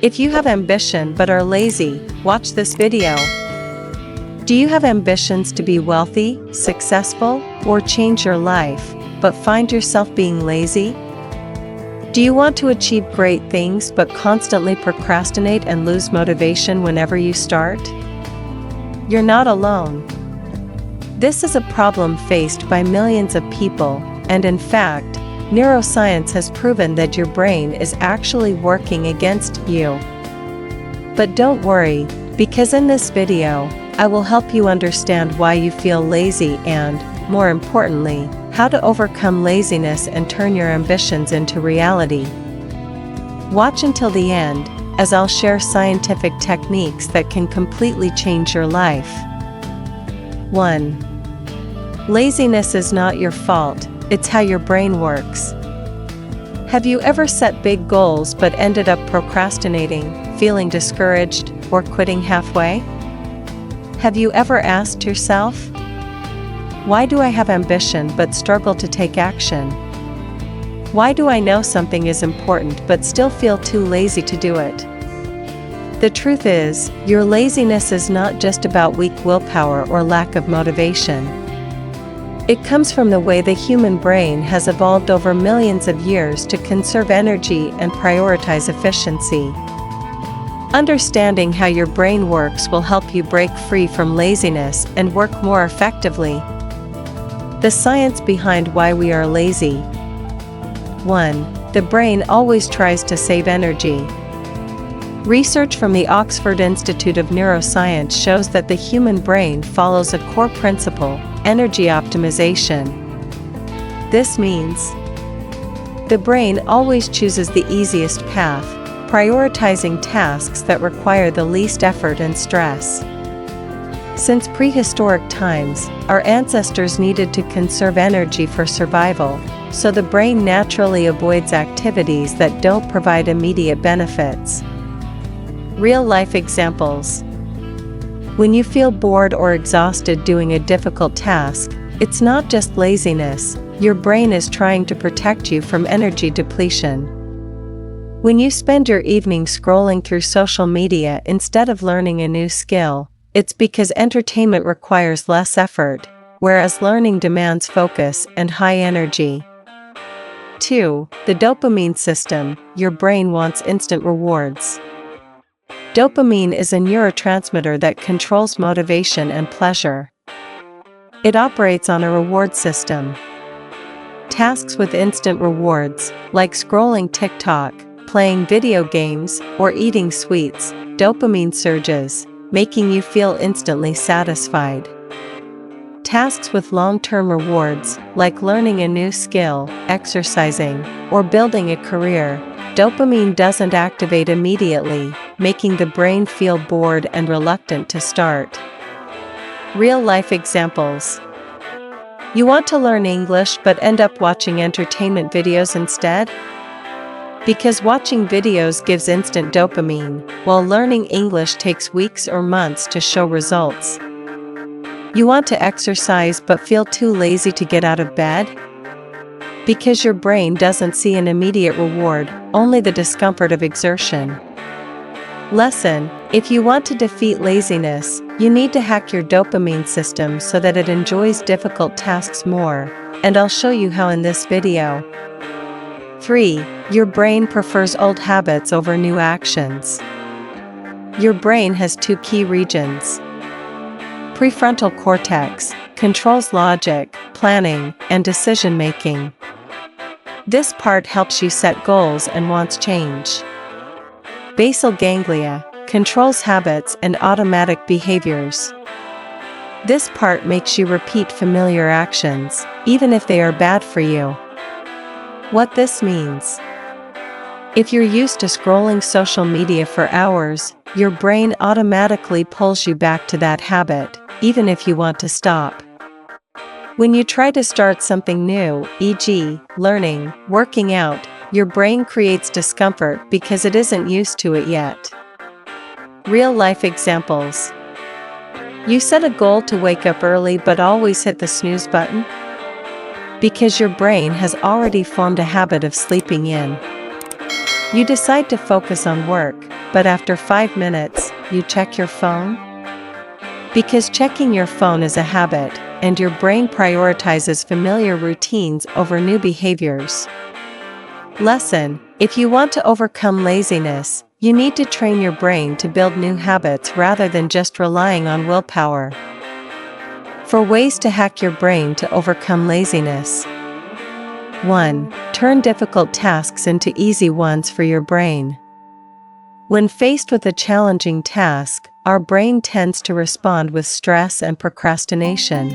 If you have ambition but are lazy, watch this video. Do you have ambitions to be wealthy, successful, or change your life, but find yourself being lazy? Do you want to achieve great things but constantly procrastinate and lose motivation whenever you start? You're not alone. This is a problem faced by millions of people, and in fact, neuroscience has proven that your brain is actually working against you. But don't worry, because in this video, I will help you understand why you feel lazy and, more importantly, how to overcome laziness and turn your ambitions into reality. Watch until the end, as I'll share scientific techniques that can completely change your life. 1. Laziness is not your fault, it's how your brain works. Have you ever set big goals but ended up procrastinating, feeling discouraged, or quitting halfway? Have you ever asked yourself, why do I have ambition but struggle to take action? Why do I know something is important but still feel too lazy to do it? The truth is, your laziness is not just about weak willpower or lack of motivation. It comes from the way the human brain has evolved over millions of years to conserve energy and prioritize efficiency. Understanding how your brain works will help you break free from laziness and work more effectively. The science behind why we are lazy. 1. The brain always tries to save energy. Research from the Oxford Institute of Neuroscience shows that the human brain follows a core principle: energy optimization. This means the brain always chooses the easiest path, prioritizing tasks that require the least effort and stress. Since prehistoric times, our ancestors needed to conserve energy for survival, so the brain naturally avoids activities that don't provide immediate benefits. Real-life examples. When you feel bored or exhausted doing a difficult task, it's not just laziness, your brain is trying to protect you from energy depletion. When you spend your evening scrolling through social media instead of learning a new skill, it's because entertainment requires less effort, whereas learning demands focus and high energy. 2. The dopamine system. Your brain wants instant rewards. Dopamine is a neurotransmitter that controls motivation and pleasure. It operates on a reward system. Tasks with instant rewards, like scrolling TikTok, playing video games, or eating sweets, dopamine surges, making you feel instantly satisfied. Tasks with long-term rewards, like learning a new skill, exercising, or building a career, dopamine doesn't activate immediately, making the brain feel bored and reluctant to start. Real-life examples. You want to learn English but end up watching entertainment videos instead? Because watching videos gives instant dopamine, while learning English takes weeks or months to show results. You want to exercise but feel too lazy to get out of bed? Because your brain doesn't see an immediate reward, only the discomfort of exertion. Lesson: if you want to defeat laziness, you need to hack your dopamine system so that it enjoys difficult tasks more, and I'll show you how in this video. 3. Your brain prefers old habits over new actions. Your brain has two key regions. Prefrontal cortex controls logic, planning, and decision-making. This part helps you set goals and wants change. Basal ganglia controls habits and automatic behaviors. This part makes you repeat familiar actions, even if they are bad for you. What this means: if you're used to scrolling social media for hours, your brain automatically pulls you back to that habit, even if you want to stop. When you try to start something new, e.g., learning, working out, your brain creates discomfort because it isn't used to it yet. Real-life examples. You set a goal to wake up early but always hit the snooze button? Because your brain has already formed a habit of sleeping in. You decide to focus on work, but after 5 minutes, you check your phone? Because checking your phone is a habit, and your brain prioritizes familiar routines over new behaviors. Lesson: if you want to overcome laziness, you need to train your brain to build new habits rather than just relying on willpower. For ways to hack your brain to overcome laziness. 1. Turn difficult tasks into easy ones for your brain. When faced with a challenging task, our brain tends to respond with stress and procrastination.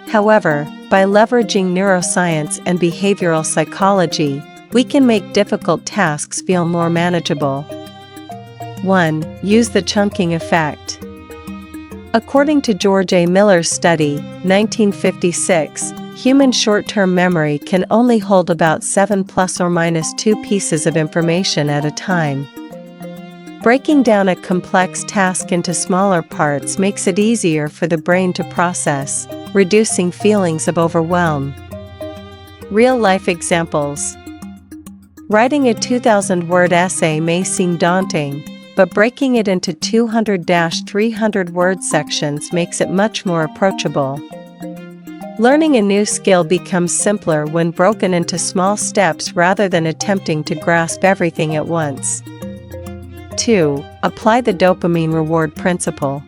However, by leveraging neuroscience and behavioral psychology, we can make difficult tasks feel more manageable. 1. Use the chunking effect. According to George A. Miller's study, 1956, human short-term memory can only hold about 7 ± 2 pieces of information at a time. Breaking down a complex task into smaller parts makes it easier for the brain to process, reducing feelings of overwhelm. Real-life examples. Writing a 2,000-word essay may seem daunting, but breaking it into 200-300-word sections makes it much more approachable. Learning a new skill becomes simpler when broken into small steps rather than attempting to grasp everything at once. 2. Apply the dopamine reward principle.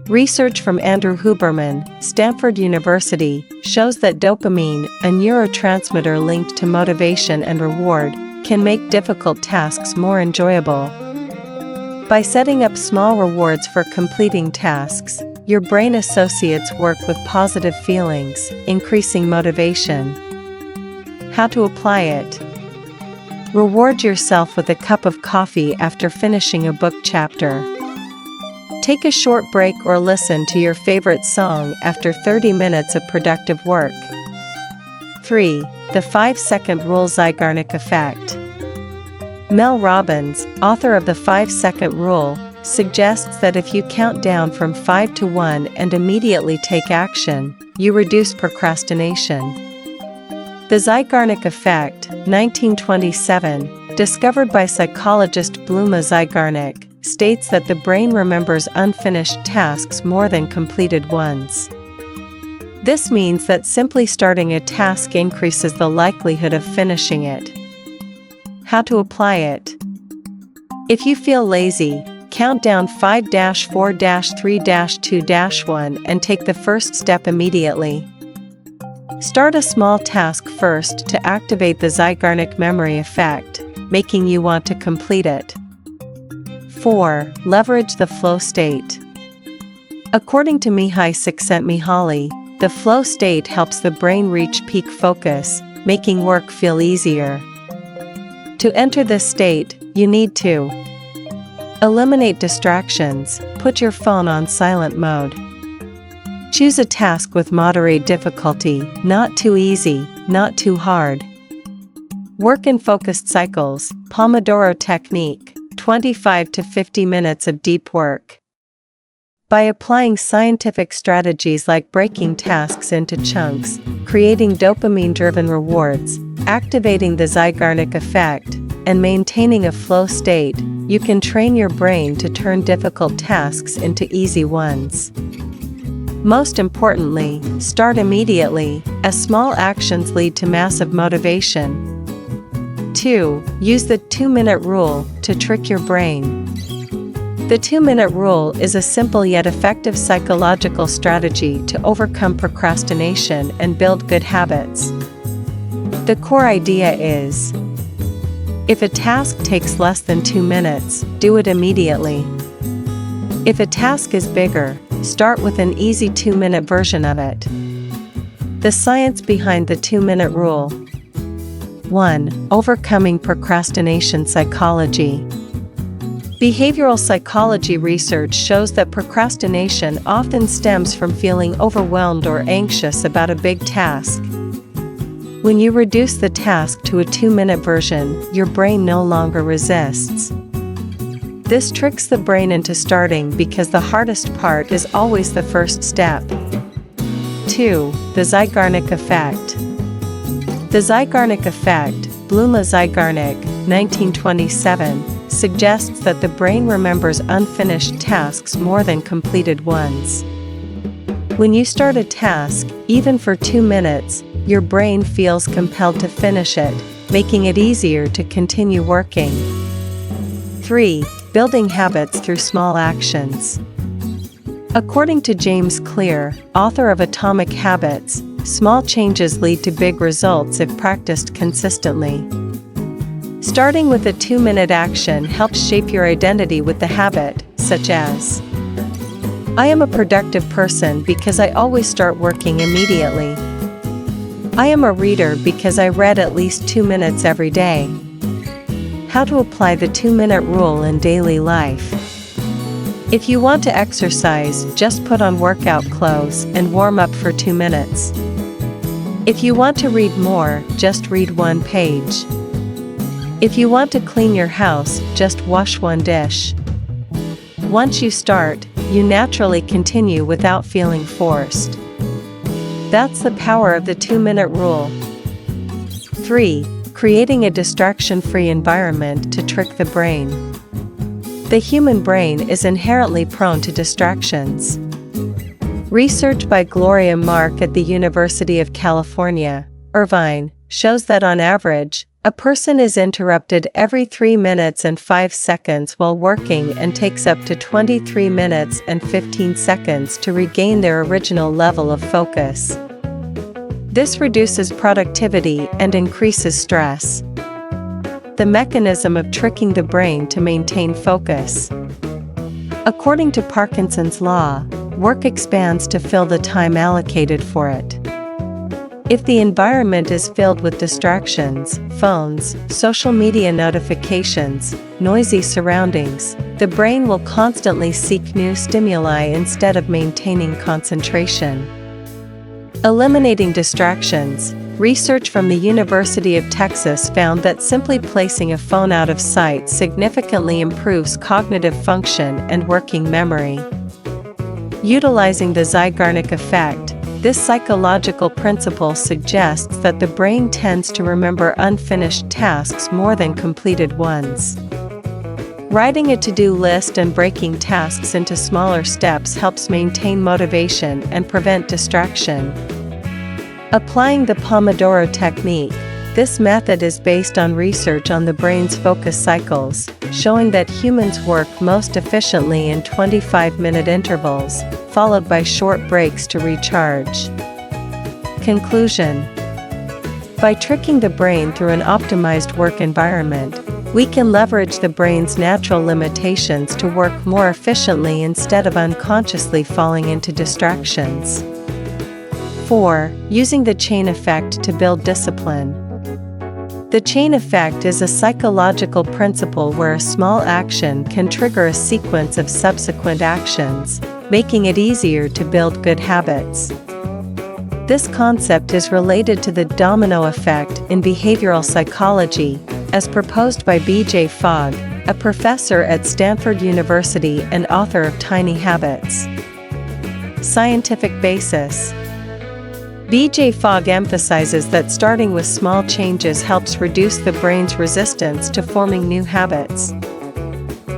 Research from Andrew Huberman, Stanford University, shows that dopamine, a neurotransmitter linked to motivation and reward, can make difficult tasks more enjoyable. By setting up small rewards for completing tasks, your brain associates work with positive feelings, increasing motivation. How to apply it? Reward yourself with a cup of coffee after finishing a book chapter. Take a short break or listen to your favorite song after 30 minutes of productive work. 3. The 5-second rule. Zeigarnik effect. Mel Robbins, author of the 5-second rule, suggests that if you count down from 5 to 1 and immediately take action, you reduce procrastination. The Zeigarnik effect, 1927, discovered by psychologist Bluma Zeigarnik, states that the brain remembers unfinished tasks more than completed ones. This means that simply starting a task increases the likelihood of finishing it. How to apply it? If you feel lazy, count down 5-4-3-2-1 and take the first step immediately. Start a small task first to activate the Zeigarnik memory effect, making you want to complete it. 4. Leverage the flow state. According to Mihai Csikszentmihalyi, the flow state helps the brain reach peak focus, making work feel easier. To enter this state, you need to eliminate distractions, put your phone on silent mode. Choose a task with moderate difficulty, not too easy, not too hard. Work in focused cycles, Pomodoro technique, 25 to 50 minutes of deep work. By applying scientific strategies like breaking tasks into chunks, creating dopamine-driven rewards, activating the Zeigarnik effect, and maintaining a flow state, you can train your brain to turn difficult tasks into easy ones. Most importantly, start immediately, as small actions lead to massive motivation. 2. Use the 2-minute rule to trick your brain. The 2-minute rule is a simple yet effective psychological strategy to overcome procrastination and build good habits. The core idea is: if a task takes less than 2 minutes, do it immediately. If a task is bigger, start with an easy 2-minute version of it. The science behind the 2-minute rule. 1. Overcoming procrastination psychology. Behavioral psychology research shows that procrastination often stems from feeling overwhelmed or anxious about a big task. When you reduce the task to a 2-minute version, your brain no longer resists. This tricks the brain into starting because the hardest part is always the first step. 2. The Zeigarnik effect. The Zeigarnik effect, Bluma Zeigarnik, 1927, suggests that the brain remembers unfinished tasks more than completed ones. When you start a task, even for 2 minutes, your brain feels compelled to finish it, making it easier to continue working. 3. Building habits through small actions. According to James Clear, author of Atomic Habits, small changes lead to big results if practiced consistently. Starting with a 2-minute action helps shape your identity with the habit, such as, I am a productive person because I always start working immediately. I am a reader because I read at least 2 minutes every day. How to apply the 2-minute rule in daily life. If you want to exercise, just put on workout clothes and warm up for 2 minutes. If you want to read more, just read 1 page. If you want to clean your house, just wash 1 dish. Once you start, you naturally continue without feeling forced. That's the power of the 2-minute rule. 3. Creating a distraction-free environment to trick the brain. The human brain is inherently prone to distractions. Research by Gloria Mark at the University of California, Irvine, shows that on average, a person is interrupted every 3 minutes and 5 seconds while working and takes up to 23 minutes and 15 seconds to regain their original level of focus. This reduces productivity and increases stress. The mechanism of tricking the brain to maintain focus. According to Parkinson's law, work expands to fill the time allocated for it. If the environment is filled with distractions, phones, social media notifications, noisy surroundings, the brain will constantly seek new stimuli instead of maintaining concentration. Eliminating distractions. Research from the University of Texas found that simply placing a phone out of sight significantly improves cognitive function and working memory. Utilizing the Zeigarnik effect. This psychological principle suggests that the brain tends to remember unfinished tasks more than completed ones. Writing a to-do list and breaking tasks into smaller steps helps maintain motivation and prevent distraction. Applying the Pomodoro technique. This method is based on research on the brain's focus cycles, showing that humans work most efficiently in 25-minute intervals, followed by short breaks to recharge. Conclusion. By tricking the brain through an optimized work environment, we can leverage the brain's natural limitations to work more efficiently instead of unconsciously falling into distractions. 4. Using the chain effect to build discipline. The chain effect is a psychological principle where a small action can trigger a sequence of subsequent actions, making it easier to build good habits. This concept is related to the domino effect in behavioral psychology, as proposed by B.J. Fogg, a professor at Stanford University and author of Tiny Habits. Scientific basis. B.J. Fogg emphasizes that starting with small changes helps reduce the brain's resistance to forming new habits.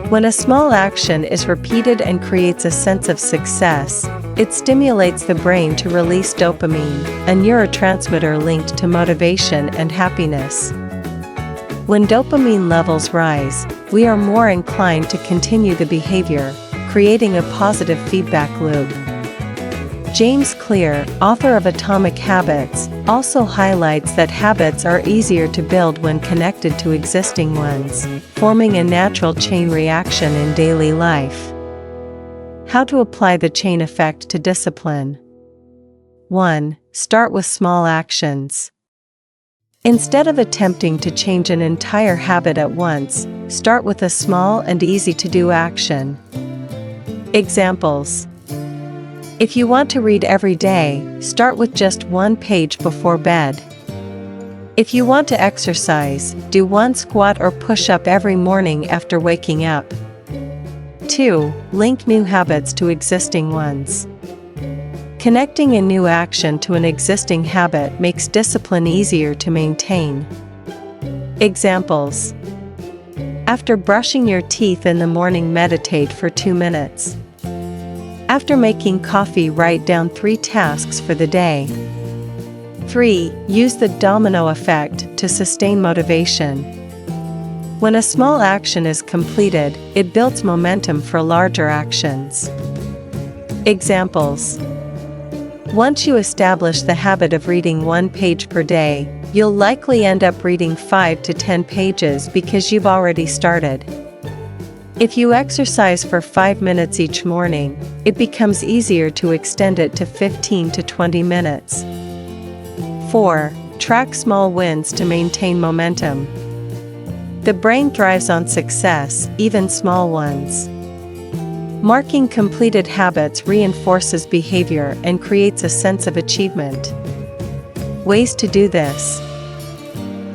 When a small action is repeated and creates a sense of success, it stimulates the brain to release dopamine, a neurotransmitter linked to motivation and happiness. When dopamine levels rise, we are more inclined to continue the behavior, creating a positive feedback loop. James Clear, author of Atomic Habits, also highlights that habits are easier to build when connected to existing ones, forming a natural chain reaction in daily life. How to apply the chain effect to discipline. 1. Start with small actions. Instead of attempting to change an entire habit at once, start with a small and easy-to-do action. Examples. If you want to read every day, start with just 1 page before bed. If you want to exercise, do 1 squat or push-up every morning after waking up. 2. Link new habits to existing ones. Connecting a new action to an existing habit makes discipline easier to maintain. Examples. After brushing your teeth in the morning, meditate for 2 minutes. After making coffee, write down 3 tasks for the day. 3. Use the domino effect to sustain motivation. When a small action is completed, it builds momentum for larger actions. Examples: once you establish the habit of reading 1 page per day, you'll likely end up reading 5 to 10 pages because you've already started. If you exercise for 5 minutes each morning, it becomes easier to extend it to 15 to 20 minutes. 4. Track small wins to maintain momentum. The brain thrives on success, even small ones. Marking completed habits reinforces behavior and creates a sense of achievement. Ways to do this: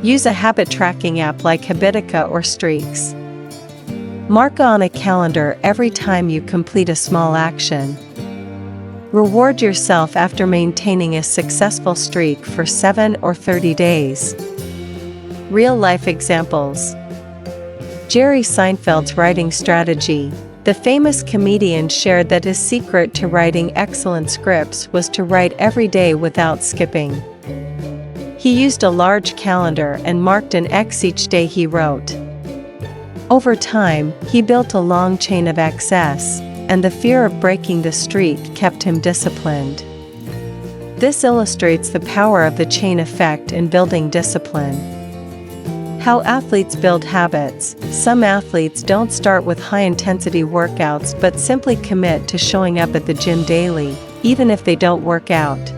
use a habit tracking app like Habitica or Streaks. Mark on a calendar every time you complete a small action. Reward yourself after maintaining a successful streak for 7 or 30 days. Real-life examples: Jerry Seinfeld's writing strategy. The famous comedian shared that his secret to writing excellent scripts was to write every day without skipping. He used a large calendar and marked an X each day he wrote. Over time, he built a long chain of excess, and the fear of breaking the streak kept him disciplined. This illustrates the power of the chain effect in building discipline. How athletes build habits. Some athletes don't start with high-intensity workouts but simply commit to showing up at the gym daily, even if they don't work out.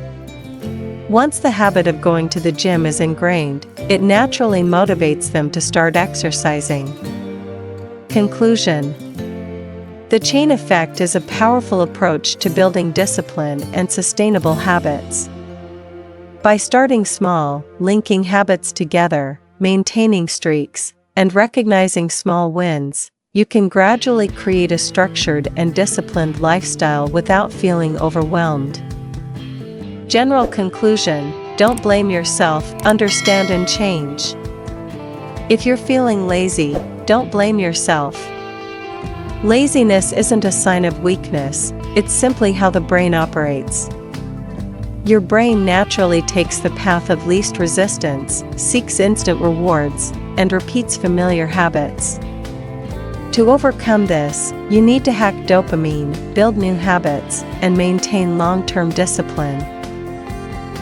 Once the habit of going to the gym is ingrained, it naturally motivates them to start exercising. Conclusion: the chain effect is a powerful approach to building discipline and sustainable habits. By starting small, linking habits together, maintaining streaks, and recognizing small wins, you can gradually create a structured and disciplined lifestyle without feeling overwhelmed. General conclusion: don't blame yourself, understand and change. If you're feeling lazy, don't blame yourself. Laziness isn't a sign of weakness, it's simply how the brain operates. Your brain naturally takes the path of least resistance, seeks instant rewards, and repeats familiar habits. To overcome this, you need to hack dopamine, build new habits, and maintain long-term discipline.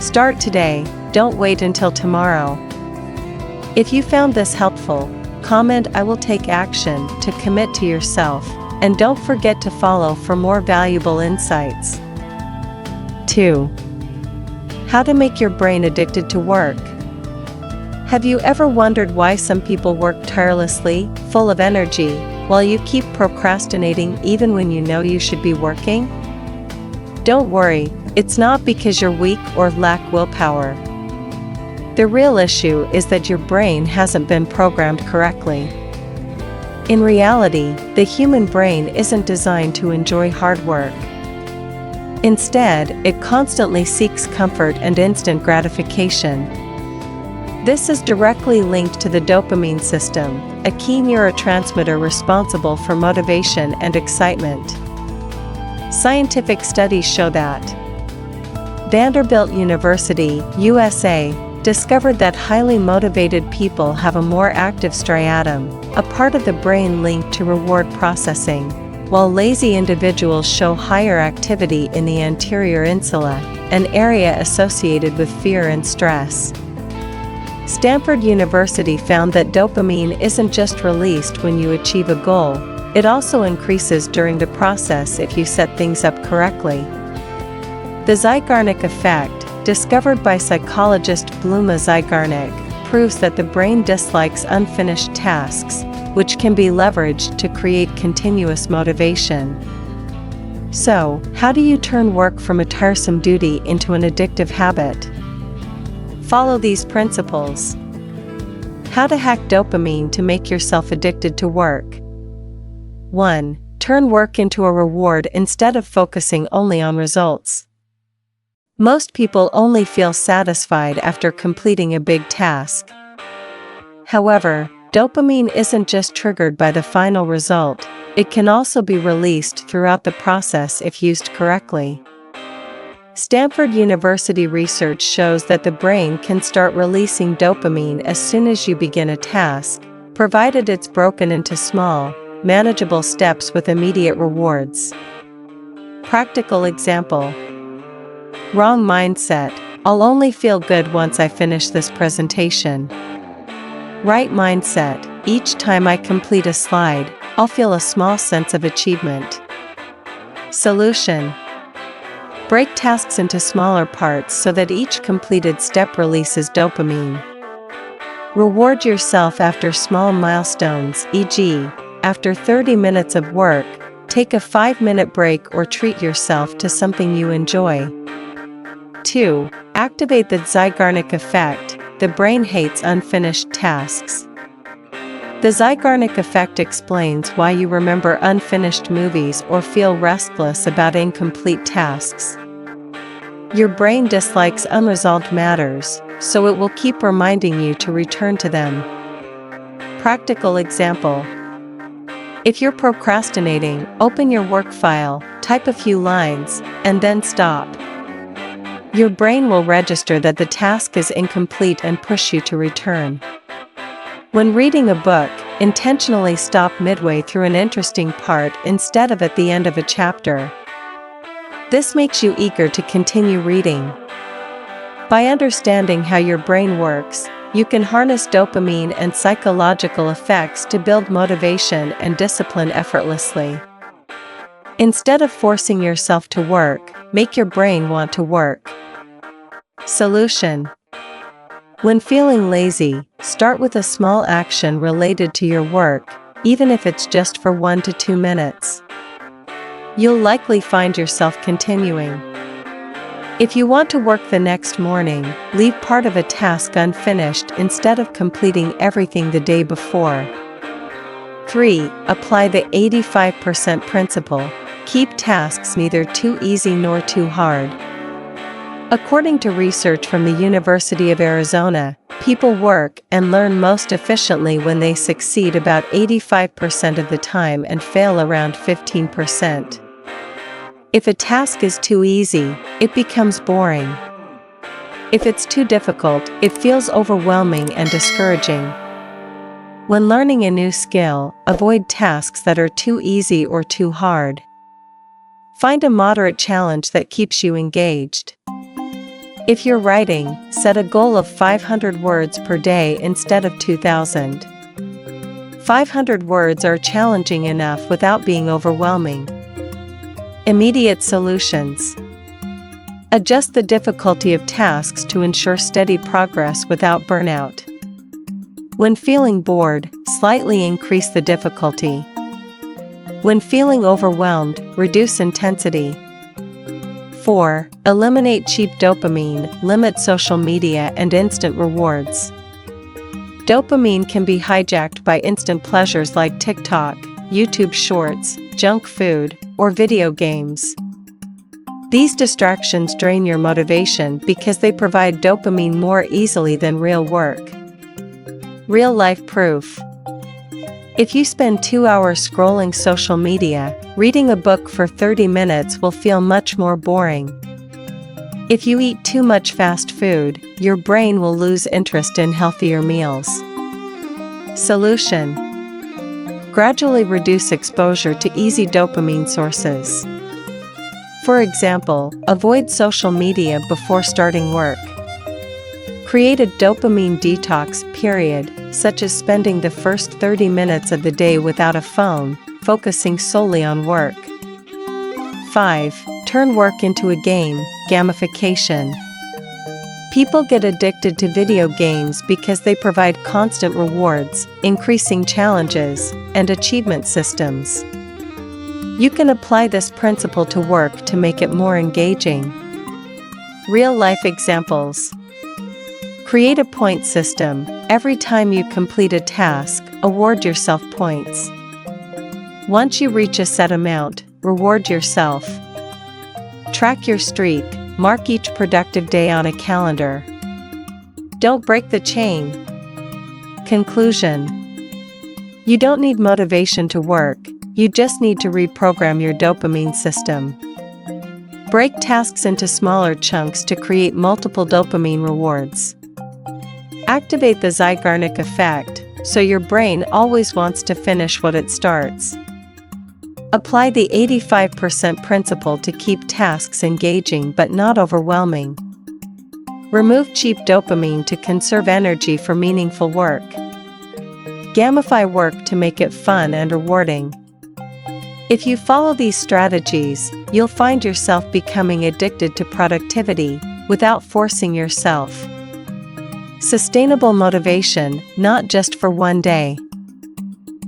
Start today, don't wait until tomorrow. If you found this helpful, comment "I will take action" to commit to yourself, and don't forget to follow for more valuable insights. 2. How to make your brain addicted to work. Have you ever wondered why some people work tirelessly, full of energy, while you keep procrastinating even when you know you should be working? Don't worry, it's not because you're weak or lack willpower. The real issue is that your brain hasn't been programmed correctly. In reality, the human brain isn't designed to enjoy hard work. Instead, it constantly seeks comfort and instant gratification. This is directly linked to the dopamine system, a key neurotransmitter responsible for motivation and excitement. Scientific studies show that Vanderbilt University, USA, discovered that highly motivated people have a more active striatum, a part of the brain linked to reward processing, while lazy individuals show higher activity in the anterior insula, an area associated with fear and stress. Stanford University found that dopamine isn't just released when you achieve a goal, it also increases during the process if you set things up correctly. The Zeigarnik effect, discovered by psychologist Bluma Zeigarnik, proves that the brain dislikes unfinished tasks, which can be leveraged to create continuous motivation. So, how do you turn work from a tiresome duty into an addictive habit? Follow these principles. How to hack dopamine to make yourself addicted to work. 1. Turn work into a reward instead of focusing only on results. Most people only feel satisfied after completing a big task. However, Dopamine isn't just triggered by the final result, it can also be released throughout the process if used correctly. Stanford University research shows that the brain can start releasing dopamine as soon as you begin a task, provided it's broken into small, manageable steps with immediate rewards. Practical example. Wrong mindset: I'll only feel good once I finish this presentation. Right mindset: each time I complete a slide, I'll feel a small sense of achievement. Solution: break tasks into smaller parts so that each completed step releases dopamine. Reward yourself after small milestones, e.g., after 30 minutes of work, take a 5-minute break or treat yourself to something you enjoy. 2. Activate the Zeigarnik effect: the brain hates unfinished tasks. The Zeigarnik effect explains why you remember unfinished movies or feel restless about incomplete tasks. Your brain dislikes unresolved matters, so it will keep reminding you to return to them. Practical example. If you're procrastinating, open your work file, type a few lines, and then stop. Your brain will register that the task is incomplete and push you to return. When reading a book, intentionally stop midway through an interesting part instead of at the end of a chapter. This makes you eager to continue reading. By understanding how your brain works, you can harness dopamine and psychological effects to build motivation and discipline effortlessly. Instead of forcing yourself to work, make your brain want to work. Solution: when feeling lazy, start with a small action related to your work, even if it's just for 1 to 2 minutes. You'll likely find yourself continuing. If you want to work the next morning, leave part of a task unfinished instead of completing everything the day before. 3. Apply the 85% principle: keep tasks neither too easy nor too hard. According to research from the University of Arizona, people work and learn most efficiently when they succeed about 85% of the time and fail around 15%. If a task is too easy, it becomes boring. If it's too difficult, it feels overwhelming and discouraging. When learning a new skill, avoid tasks that are too easy or too hard. Find a moderate challenge that keeps you engaged. If you're writing, set a goal of 500 words per day instead of 2,000. 500 words are challenging enough without being overwhelming. Immediate solutions. Adjust the difficulty of tasks to ensure steady progress without burnout. When feeling bored, slightly increase the difficulty. When feeling overwhelmed, reduce intensity. 4. Eliminate cheap dopamine, limit social media and instant rewards. Dopamine can be hijacked by instant pleasures like TikTok, YouTube Shorts, junk food, or video games. These distractions drain your motivation because they provide dopamine more easily than real work. Real-life proof. If you spend 2 hours scrolling social media, reading a book for 30 minutes will feel much more boring. If you eat too much fast food, your brain will lose interest in healthier meals. Solution: gradually reduce exposure to easy dopamine sources. For example, avoid social media before starting work. Create a dopamine detox period, such as spending the first 30 minutes of the day without a phone, focusing solely on work. 5. Turn work into a game, gamification. People get addicted to video games because they provide constant rewards, increasing challenges, and achievement systems. You can apply this principle to work to make it more engaging. Real-life examples. Create a point system. Every time you complete a task, award yourself points. Once you reach a set amount, reward yourself. Track your streak. Mark each productive day on a calendar. Don't break the chain. Conclusion: You don't need motivation to work, you just need to reprogram your dopamine system. Break tasks into smaller chunks to create multiple dopamine rewards. Activate the Zeigarnik effect, so your brain always wants to finish what it starts. Apply the 85% principle to keep tasks engaging but not overwhelming. Remove cheap dopamine to conserve energy for meaningful work. Gamify work to make it fun and rewarding. If you follow these strategies, you'll find yourself becoming addicted to productivity without forcing yourself. Sustainable motivation, not just for one day.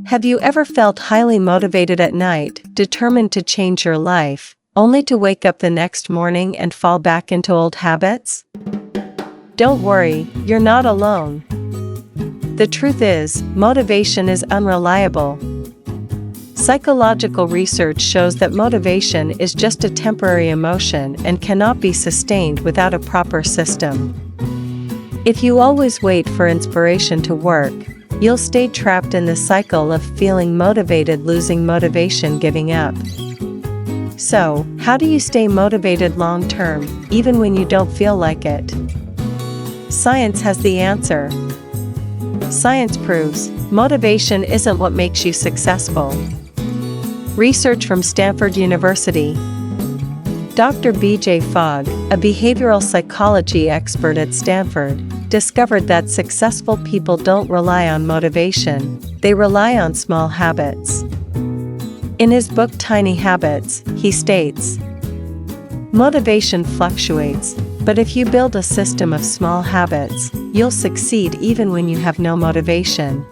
Have you ever felt highly motivated at night, determined to change your life, only to wake up the next morning and fall back into old habits? Don't worry, you're not alone. The truth is, motivation is unreliable. Psychological research shows that motivation is just a temporary emotion and cannot be sustained without a proper system. If you always wait for inspiration to work, you'll stay trapped in the cycle of feeling motivated, losing motivation, giving up. So, how do you stay motivated long term, even when you don't feel like it? Science has the answer. Science proves motivation isn't what makes you successful. Research from Stanford University. Dr. B.J. Fogg, a behavioral psychology expert at Stanford, discovered that successful people don't rely on motivation, they rely on small habits. In his book Tiny Habits, he states, "Motivation fluctuates, but if you build a system of small habits, you'll succeed even when you have no motivation."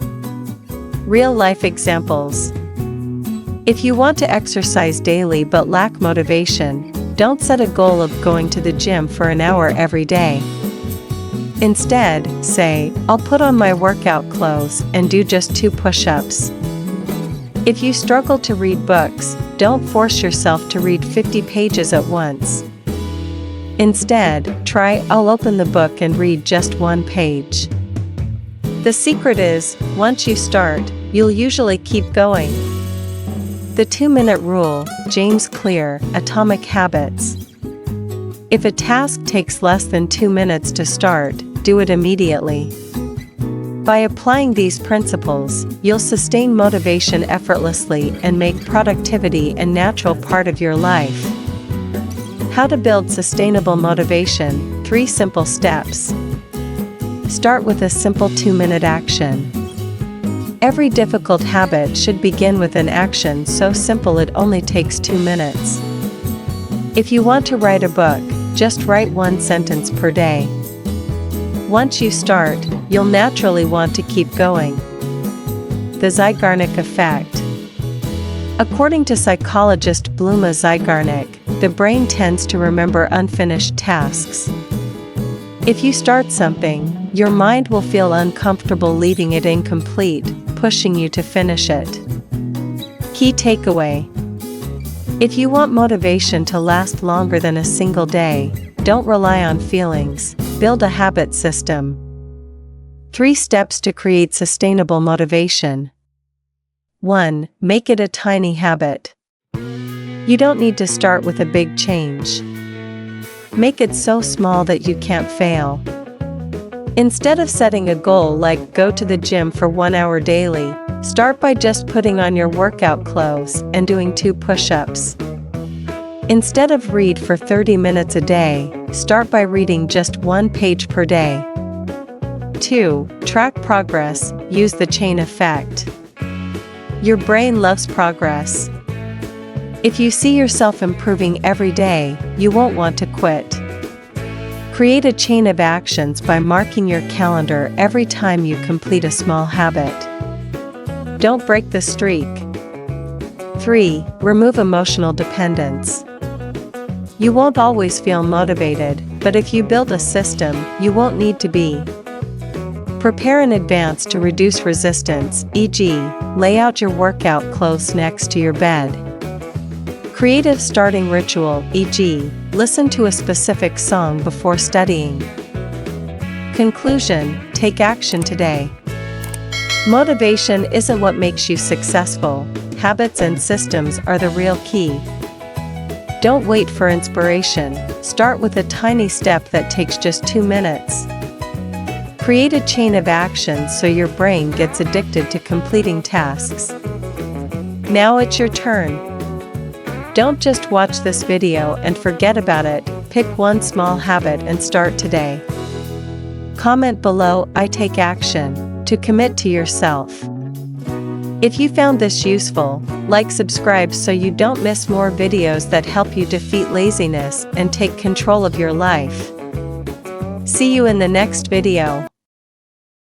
Real-life examples. If you want to exercise daily but lack motivation, don't set a goal of going to the gym for an hour every day. Instead, say, "I'll put on my workout clothes and do just 2 push-ups." If you struggle to read books, don't force yourself to read 50 pages at once. Instead, try, "I'll open the book and read just 1 page." The secret is, once you start, you'll usually keep going. The 2-minute rule, James Clear, Atomic Habits. If a task takes less than 2 minutes to start, do it immediately. By applying these principles, you'll sustain motivation effortlessly and make productivity a natural part of your life. How to build sustainable motivation, 3 simple steps. Start with a simple 2-minute action. Every difficult habit should begin with an action so simple it only takes 2 minutes. If you want to write a book, just write 1 sentence per day. Once you start, you'll naturally want to keep going. The Zeigarnik effect. According to psychologist Bluma Zeigarnik, the brain tends to remember unfinished tasks. If you start something, your mind will feel uncomfortable leaving it incomplete, pushing you to finish it. Key takeaway. If you want motivation to last longer than a single day, don't rely on feelings, build a habit system. 3 steps to create sustainable motivation. 1. Make it a tiny habit. You don't need to start with a big change. Make it so small that you can't fail. Instead of setting a goal like go to the gym for 1 hour daily, start by just putting on your workout clothes and doing 2 push-ups. Instead of read for 30 minutes a day, start by reading just 1 page per day. 2. Track progress, use the chain effect. Your brain loves progress. If you see yourself improving every day, you won't want to quit. Create a chain of actions by marking your calendar every time you complete a small habit. Don't break the streak. 3. Remove emotional dependence. You won't always feel motivated, but if you build a system, you won't need to be. Prepare in advance to reduce resistance, e.g., lay out your workout clothes next to your bed. Creative starting ritual, e.g., listen to a specific song before studying. Conclusion, take action today. Motivation isn't what makes you successful, habits and systems are the real key. Don't wait for inspiration, start with a tiny step that takes just 2 minutes. Create a chain of actions so your brain gets addicted to completing tasks. Now it's your turn. Don't just watch this video and forget about it, pick one small habit and start today. Comment below "I take action" to commit to yourself. If you found this useful, subscribe so you don't miss more videos that help you defeat laziness and take control of your life. See you in the next video.